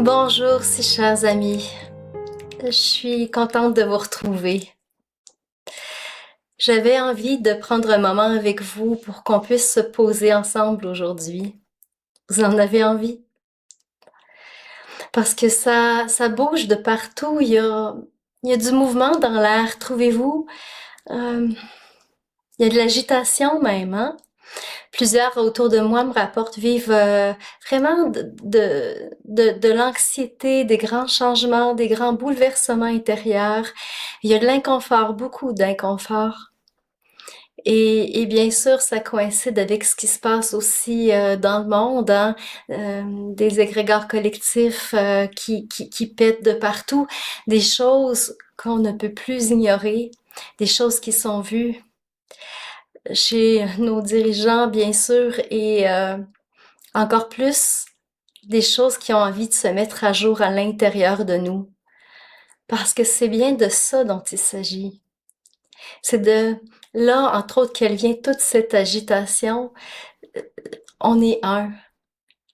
Bonjour, si chers amis. Je suis contente de vous retrouver. J'avais envie de prendre un moment avec vous pour qu'on puisse se poser ensemble aujourd'hui. Vous en avez envie? Parce que ça bouge de partout. Il y a du mouvement dans l'air, trouvez-vous? Euh, il y a de l'agitation même, hein? Plusieurs autour de moi me rapportent vivre vraiment de l'anxiété, des grands changements, des grands bouleversements intérieurs. Il y a de l'inconfort, beaucoup d'inconfort. Et bien sûr, ça coïncide avec ce qui se passe aussi dans le monde, hein? Des égrégores collectifs qui pètent de partout, des choses qu'on ne peut plus ignorer, des choses qui sont vues chez nos dirigeants, bien sûr, et encore plus des choses qui ont envie de se mettre à jour à l'intérieur de nous. Parce que c'est bien de ça dont il s'agit. C'est de là, entre autres, qu'elle vient toute cette agitation. On est un,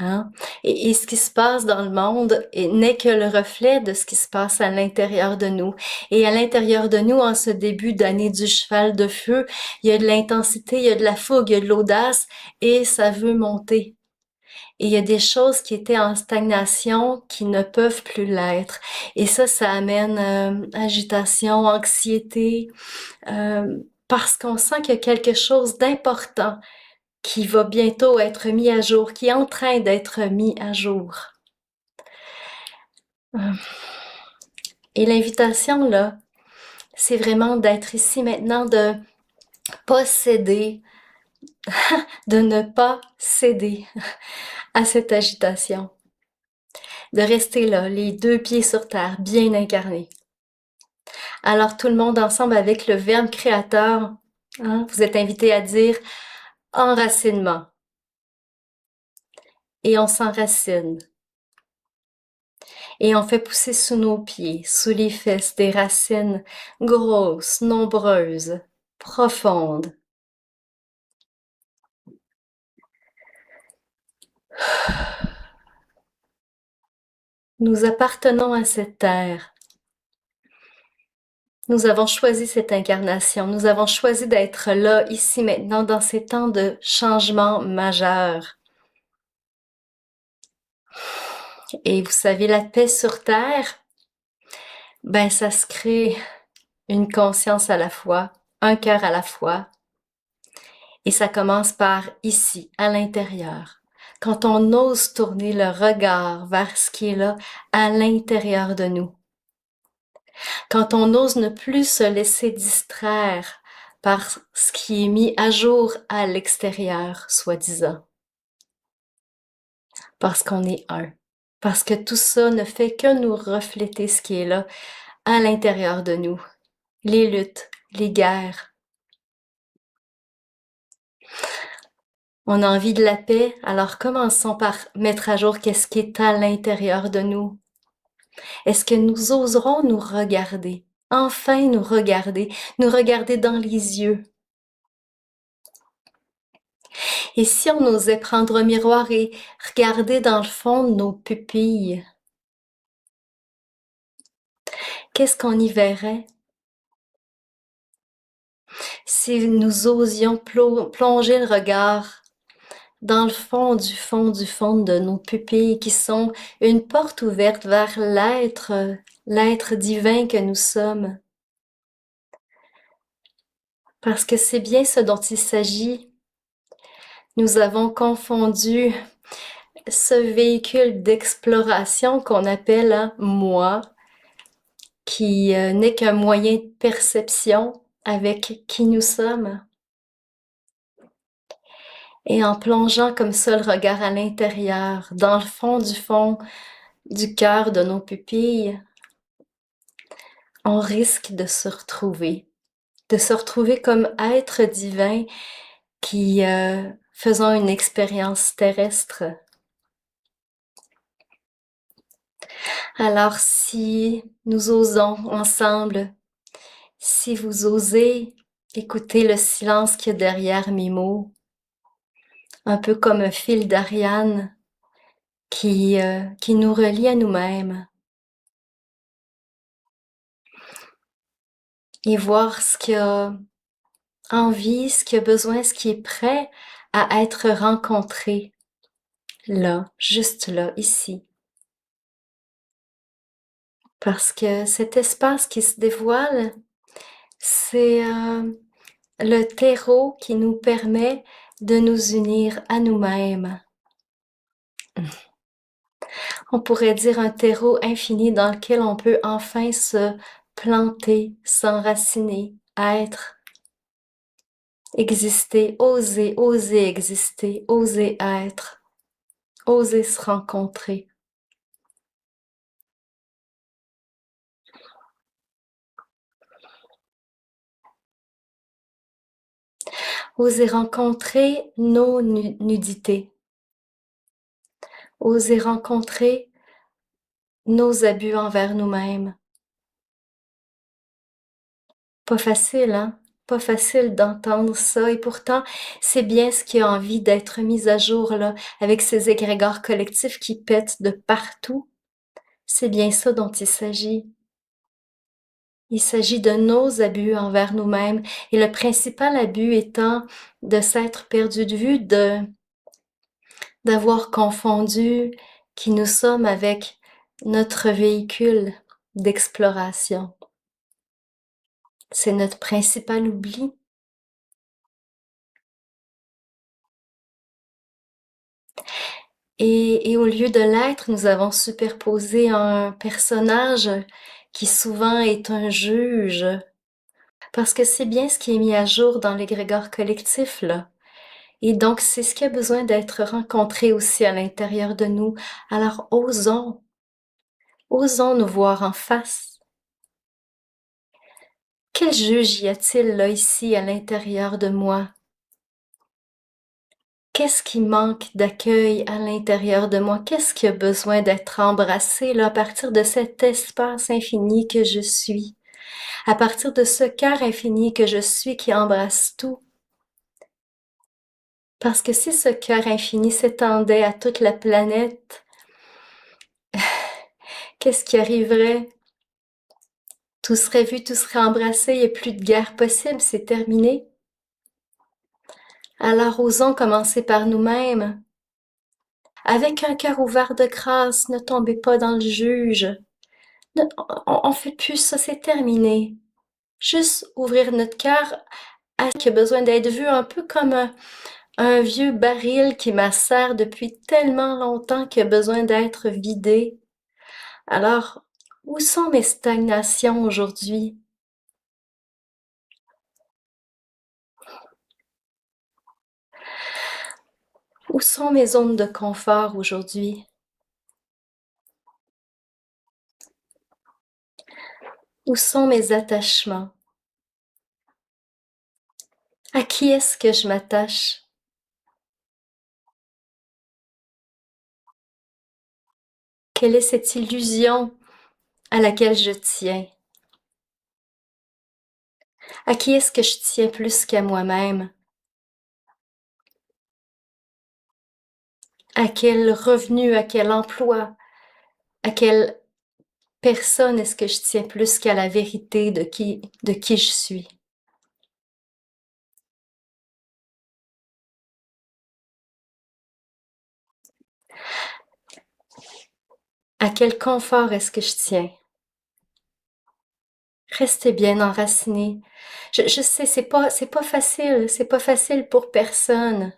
hein? Et ce qui se passe dans le monde n'est que le reflet de ce qui se passe à l'intérieur de nous. Et à l'intérieur de nous, en ce début d'année du cheval de feu, il y a de l'intensité, il y a de la fougue, il y a de l'audace, et ça veut monter. Et il y a des choses qui étaient en stagnation qui ne peuvent plus l'être. Et ça amène agitation, anxiété, parce qu'on sent qu'il y a quelque chose d'important qui va bientôt être mis à jour, qui est en train d'être mis à jour. Et l'invitation, là, c'est vraiment d'être ici maintenant, de pas céder, de ne pas céder à cette agitation. De rester là, les deux pieds sur terre, bien incarnés. Alors tout le monde ensemble avec le verbe créateur, hein, vous êtes invités à dire enracinement. Et on s'enracine. Et on fait pousser sous nos pieds, sous les fesses, des racines grosses, nombreuses, profondes. Nous appartenons à cette terre. Nous avons choisi cette incarnation. Nous avons choisi d'être là, ici, maintenant, dans ces temps de changement majeur. Et vous savez, la paix sur terre, ben, ça se crée une conscience à la fois, un cœur à la fois. Et ça commence par ici, à l'intérieur. Quand on ose tourner le regard vers ce qui est là, à l'intérieur de nous. Quand on ose ne plus se laisser distraire par ce qui est mis à jour à l'extérieur, soi-disant. Parce qu'on est un. Parce que tout ça ne fait que nous refléter ce qui est là, à l'intérieur de nous. Les luttes, les guerres. On a envie de la paix, alors commençons par mettre à jour qu'est-ce qui est à l'intérieur de nous. Est-ce que nous oserons nous regarder, enfin nous regarder dans les yeux? Et si on osait prendre un miroir et regarder dans le fond de nos pupilles, qu'est-ce qu'on y verrait? Si nous osions plonger le regard dans le fond du fond du fond de nos pupilles qui sont une porte ouverte vers l'être divin que nous sommes. Parce que c'est bien ce dont il s'agit. Nous avons confondu ce véhicule d'exploration qu'on appelle hein, moi, qui n'est qu'un moyen de perception avec qui nous sommes. Et en plongeant comme ça le regard à l'intérieur, dans le fond du cœur de nos pupilles, on risque de se retrouver comme être divin qui faisons une expérience terrestre. Alors si nous osons ensemble, si vous osez écouter le silence qu'il y a derrière mes mots, un peu comme un fil d'Ariane qui nous relie à nous-mêmes et voir ce qui a envie, ce qui a besoin, ce qui est prêt à être rencontré là, juste là, ici. Parce que cet espace qui se dévoile, c'est le terreau qui nous permet de nous unir à nous-mêmes. On pourrait dire un terreau infini dans lequel on peut enfin se planter, s'enraciner, être, exister, oser exister, oser être, oser se rencontrer. Oser rencontrer nos nudités. Oser rencontrer nos abus envers nous-mêmes. Pas facile, hein? Pas facile d'entendre ça, et pourtant, c'est bien ce qui a envie d'être mis à jour, là, avec ces égrégores collectifs qui pètent de partout. C'est bien ça dont il s'agit. Il s'agit de nos abus envers nous-mêmes, et le principal abus étant de s'être perdu de vue, d'avoir confondu qui nous sommes avec notre véhicule d'exploration. C'est notre principal oubli. Et au lieu de l'être, nous avons superposé un personnage qui souvent est un juge. Parce que c'est bien ce qui est mis à jour dans l'égrégore collectif, là. Et donc, c'est ce qui a besoin d'être rencontré aussi à l'intérieur de nous. Alors, osons nous voir en face. Quel juge y a-t-il là, ici, à l'intérieur de moi? Qu'est-ce qui manque d'accueil à l'intérieur de moi? Qu'est-ce qui a besoin d'être embrassé là, à partir de cet espace infini que je suis? À partir de ce cœur infini que je suis qui embrasse tout? Parce que si ce cœur infini s'étendait à toute la planète, qu'est-ce qui arriverait? Tout serait vu, tout serait embrassé, il n'y a plus de guerre possible, c'est terminé. Alors osons commencer par nous-mêmes. Avec un cœur ouvert de grâce, ne tombez pas dans le juge. On fait plus ça, c'est terminé. Juste ouvrir notre cœur à ce qui a besoin d'être vu, un peu comme un vieux baril qui macère depuis tellement longtemps qu'il a besoin d'être vidé. Alors, où sont mes stagnations aujourd'hui? Où sont mes zones de confort aujourd'hui? Où sont mes attachements? À qui est-ce que je m'attache? Quelle est cette illusion à laquelle je tiens? À qui est-ce que je tiens plus qu'à moi-même? À quel revenu, à quel emploi, à quelle personne est-ce que je tiens plus qu'à la vérité de qui je suis? À quel confort est-ce que je tiens? Restez bien enraciné. Je sais, c'est pas facile pour personne.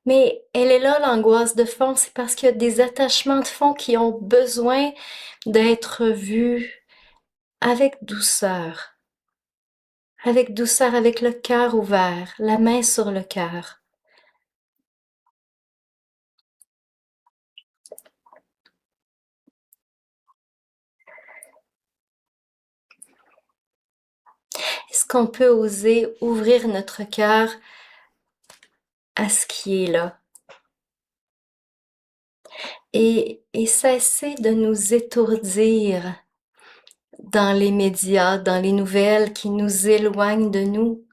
Mais elle est là, l'angoisse de fond, c'est parce qu'il y a des attachements de fond qui ont besoin d'être vus avec douceur, avec le cœur ouvert, la main sur le cœur. Est-ce qu'on peut oser ouvrir notre cœur à ce qui est là et cesser de nous étourdir dans les médias, dans les nouvelles qui nous éloignent de nous,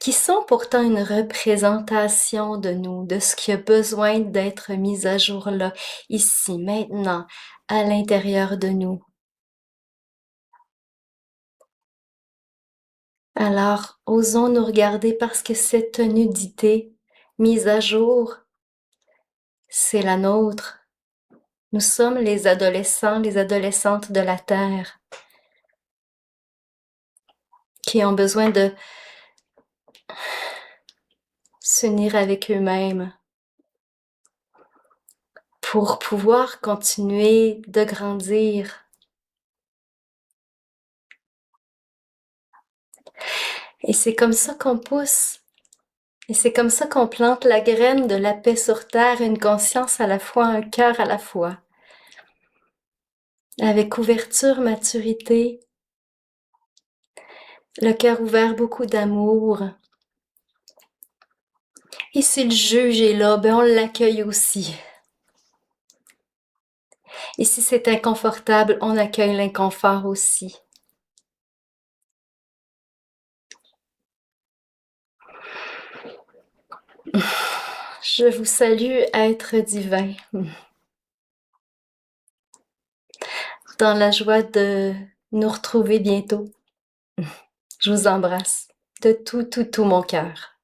qui sont pourtant une représentation de nous, de ce qui a besoin d'être mis à jour là, ici, maintenant, à l'intérieur de nous. Alors, osons nous regarder parce que cette nudité mise à jour, c'est la nôtre. Nous sommes les adolescents, les adolescentes de la Terre qui ont besoin de s'unir avec eux-mêmes pour pouvoir continuer de grandir. Et c'est comme ça qu'on pousse. Et c'est comme ça qu'on plante la graine de la paix sur terre, une conscience à la fois, un cœur à la fois. Avec ouverture, maturité, le cœur ouvert, beaucoup d'amour. Et si le juge est là, ben on l'accueille aussi. Et si c'est inconfortable, on accueille l'inconfort aussi. Je vous salue, être divin, dans la joie de nous retrouver bientôt. Je vous embrasse de tout mon cœur.